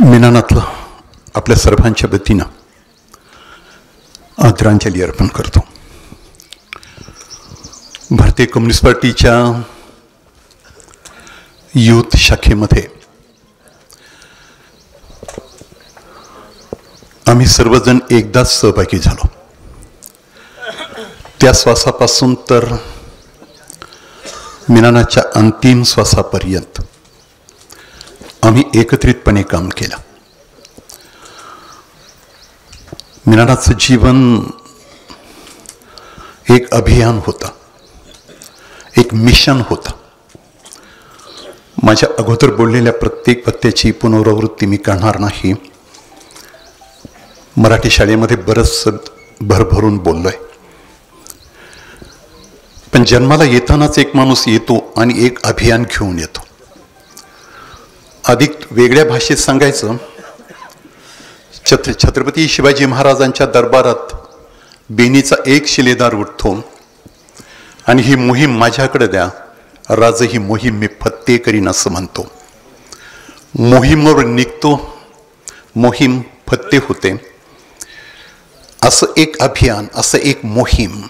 मीनानाथला आपल्या सर्वांच्या वतीनं आदरांजली अर्पण करतो. भारतीय कम्युनिस्ट पार्टीच्या युथ शाखेमध्ये आम्ही सर्वजण एकदाच सहभागी झालो. त्या श्वासापासून तर मीनानाथच्या अंतिम श्वासापर्यंत आम्ही एकत्रितपणे काम केलं. मीनानाथचं जीवन एक अभियान होता, एक मिशन होता. माझ्या अगोदर बोललेल्या प्रत्येक वाक्याची पुनरावृत्ती मी करणार नाही. मराठी शाळेमध्ये बरंच भरभरून बोललोय. पण जन्माला येतानाच एक माणूस येतो आणि एक अभियान घेऊन येतो. अधिक वेगळ्या भाषेत सांगायचं, छत्रपती शिवाजी महाराजांच्या दरबारात बेनीचा एक शिलेदार उठतो आणि ही मोहीम माझ्याकडे द्या, राज ही मोहीम मी फत्ते करीन असं म्हणतो. मोहीमवर निघतो, मोहीम फत्ते होते. असं एक अभियान, असं एक मोहीम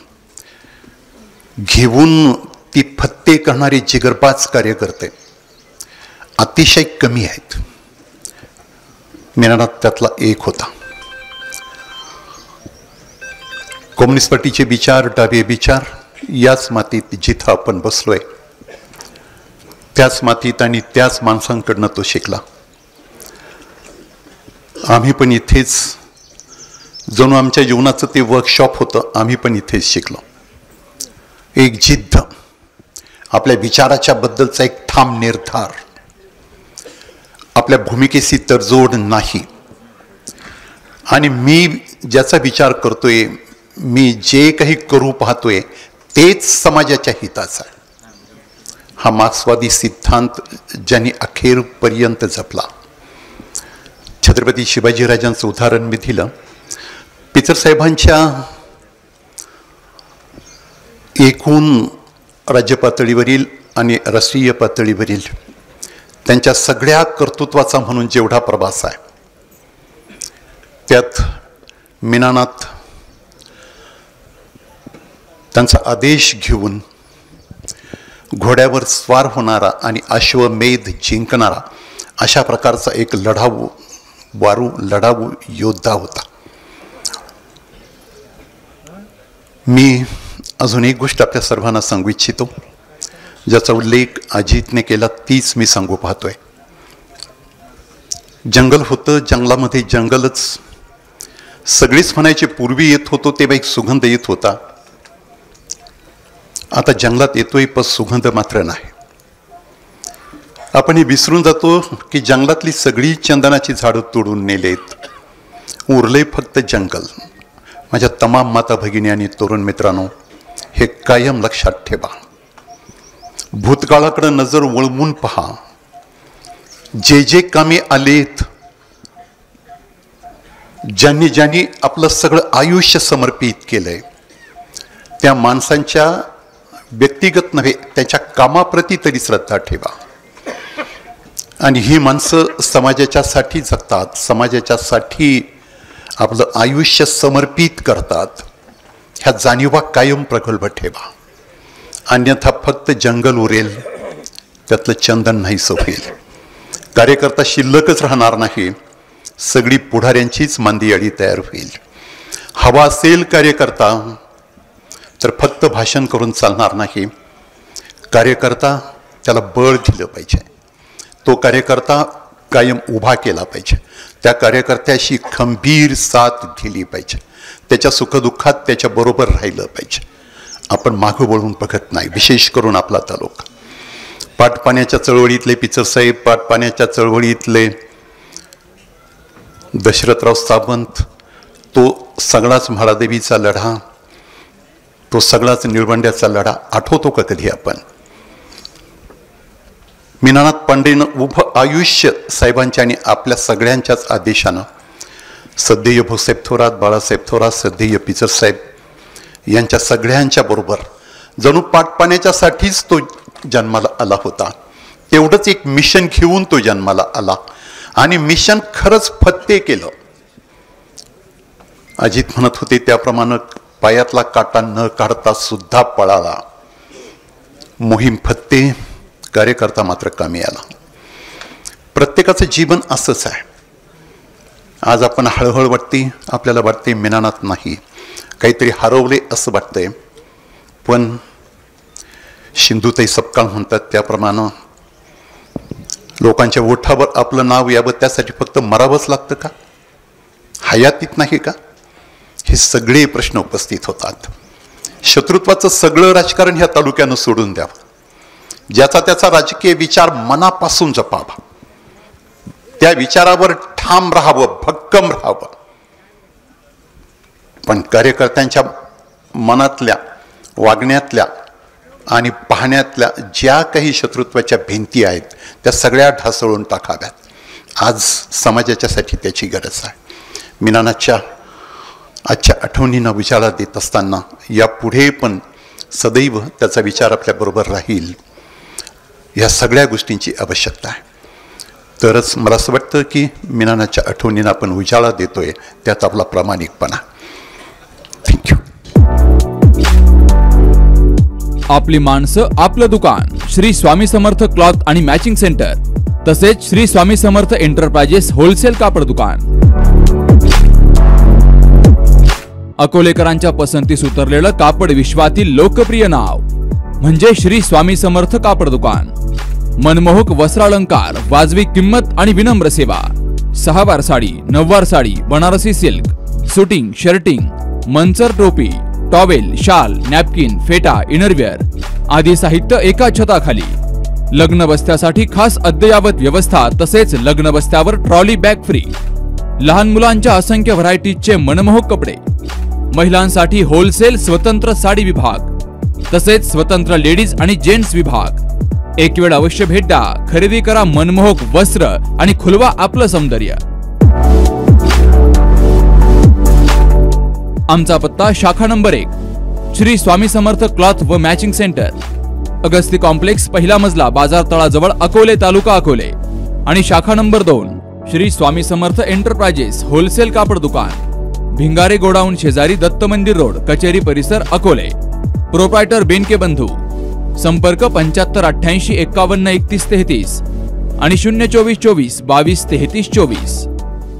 घेऊन ती फत्ते करणारे जिगरबाज कार्यकर्ते अतिशय कमी आहेत. मीनानाथ त्यातला एक होता. कम्युनिस्ट पार्टीचे विचार, डावे विचार याच मातीत जिथं आपण बसलोय त्याच मातीत आणि त्याच माणसांकडनं तो शिकला. आम्ही पण इथेच, जणू आमच्या जीवनाचं ते वर्कशॉप होतं, आम्ही पण इथेच शिकलो. एक जिद्द, आपल्या विचाराच्या बद्दलचा एक ठाम निर्धार, आपल्या भूमिकेशी तडजोड नाही. आणि मी ज्याचा विचार करतोय, मी जे काही करू पाहतोय तेच समाजाच्या हिताचा आहे. हा मार्क्सवादी सिद्धांत ज्यांनी अखेरपर्यंत जपला. छत्रपती शिवाजीराजांचं उदाहरण मी दिलं. पिचर साहेबांच्या एकूण राज्य पातळीवरील आणि राष्ट्रीय पातळीवरील त्यांच्या सगळ्या कर्तृत्वाचा म्हणून जेवढा प्रवास आहे, त्यात मीनानाथ त्यांचा आदेश घेऊन घोड्यावर स्वार होणारा आणि अश्वमेध जिंकणारा अशा प्रकारचा एक लढाऊ योद्धा होता. मी अजून एक गोष्ट आपल्या सर्वांना सांगू इच्छितो, ज्याचा उल्लेख अजितने केला, तीच मी सांगू पाहतोय. जंगल होतं, जंगलामध्ये जंगलच सगळीच म्हणायचे. पूर्वी येत होतो तेव्हा एक सुगंध येत होता. आता जंगलात येतोय पण सुगंध मात्र नाही. आपण हे विसरून जातो की जंगलातली सगळी चंदनाची झाडं तोडून नेलेत, उरले फक्त जंगल. माझ्या तमाम माता भगिनी आणि तरुण मित्रांनो, हे कायम लक्षात ठेवा. भूतकाळाकडे नजर वळवून पहा. जे जे कामे आलेत, ज्यांनी ज्यांनी आपलं सगळं आयुष्य समर्पित केलंय, त्या माणसांच्या व्यक्तिगत नव्हे त्याच्या कामाप्रती तरी श्रद्धा ठेवा. आणि ही माणसं समाजाच्यासाठी जगतात, समाजाच्यासाठी आपलं आयुष्य समर्पित करतात. ह्या जाणीवा कायम प्रगल्भ ठेवा. अन्यथा फक्त जंगल उरेल, त्यातलं चंदन नाहीसं होईल. कार्यकर्ता शिल्लकच राहणार नाही, सगळी पुढाऱ्यांचीच मांदियाळी तयार होईल. हवा असेल कार्यकर्ता तर फक्त भाषण करून चालणार नाही. कार्यकर्ता त्याला बळ दिलं पाहिजे. तो कार्यकर्ता कायम उभा केला पाहिजे. त्या कार्यकर्त्याशी खंबीर साथ दिली पाहिजे. त्याच्या सुखदुःखात त्याच्याबरोबर राहिलं पाहिजे. आपण मागं वळून बघत नाही, विशेष करून आपला तालुका. पाटपाण्याच्या चळवळीतले पिचर साहेब, पाटपाण्याच्या चळवळीतले दशरथराव सावंत, तो सगळाच म्हाळादेवीचा लढा, तो सगळाच निळवंड्याचा लढा आठवतो का कधी आपण? मीनानाथ पांडेनं उभं आयुष्य साहेबांच्या आणि आपल्या सगळ्यांच्याच आदेशानं, सध्या भाऊसाहेब थोरात, बाळासाहेब थोरात, सध्या पिचर साहेब यांच्या सगळ्यांच्या बरोबर जणू पाटपाण्याच्यासाठीच तो जन्माला आला होता. तेवढंच एक मिशन घेऊन तो जन्माला आला. आणि मिशन खरंच फत्ते केलं. अजित म्हणत होते त्याप्रमाणे पायातला काटा न काढता सुद्धा पळाला. मोहीम फत्ते, कार्यकर्ता मात्र कामी आला. प्रत्येकाचं जीवन असंच आहे. आज आपण हळहळ वाटते, आपल्याला वाटते मिनानात नाही, काहीतरी हरवले असं वाटतंय. पण सिंधुताई सपकाळ म्हणतात त्याप्रमाणे लोकांच्या ओठावर आपलं नाव यावं त्यासाठी फक्त मरावंच लागतं का? हयातीत नाही का? हे सगळे प्रश्न उपस्थित होतात. शत्रुत्वाचं सगळं राजकारण ह्या तालुक्यानं सोडून द्यावं. ज्याचा त्याचा राजकीय विचार मनापासून जपावा, त्या विचारावर ठाम राहावं, भक्कम राहावं. पण कार्यकर्त्यांच्या मनातल्या, वागण्यातल्या आणि पाहण्यातल्या ज्या काही शत्रुत्वाच्या भिंती आहेत त्या सगळ्या ढासळून टाकाव्यात. आज समाजाच्यासाठी त्याची गरज आहे. मिनानाच्या आजच्या आठवणींना उजाळा देत असताना यापुढे पण सदैव त्याचा विचार आपल्याबरोबर राहील, या सगळ्या गोष्टींची आवश्यकता आहे. तरच मला असं वाटतं की मिनानाच्या आठवणींना आपण उजाळा देतोय, त्यात आपला प्रामाणिकपणा. थँक्यू. आपली माणसं, आपलं दुकान. श्री स्वामी समर्थ क्लॉथ आणि मॅचिंग सेंटर, तसेच श्री स्वामी समर्थ एंटरप्राइजेस होलसेल कापड दुकान. अकोलेकरांच्या पसंतीस उतरलेलं कापड विश्वातील लोकप्रिय नाव म्हणजे श्री स्वामी समर्थ कापड दुकान. मनमोहक वस्त्रालंकार, वाजवी किंमत आणि विनम्र सेवा. 6 वार साडी, 9 वार sari, Banarasi silk, suiting, shirting, Manchar टोपी, टॉवेल, शाल, नॅपकिन, फेटा, इनरवेअर आदी साहित्य एका छताखाली. लग्न बस्त्यासाठी खास अद्ययावत व्यवस्था, तसेच लग्न बस्त्यावर ट्रॉली बॅग फ्री. लहान मुलांच्या असंख्य व्हरायटीजचे मनमोहक कपडे. महिलांसाठी होलसेल स्वतंत्र साडी विभाग, तसेच स्वतंत्र लेडीज आणि जेंट्स विभाग. एक वेळ अवश्य भेट द्या. खरेदी करा मनमोहक वस्त्र आणि खुलवा आपलं सौंदर्य. आमचा पत्ता शाखा नंबर 1 श्री स्वामी समर्थ क्लॉथ व मॅचिंग सेंटर, अगस्ती कॉम्प्लेक्स, पहिला मजला, बाजार तळाजवळ, अकोले, तालुका अकोले. आणि शाखा number 2 Shri Swami Samarth enterprises wholesale कापड दुकान, भिंगारे गोडाऊन शेजारी, दत्त मंदिर रोड, कचेरी परिसर, अकोले. प्रोप्रायटर बेनके बंधू. संपर्क 75 88 51 31 33 आणि 024 24 22 33 24.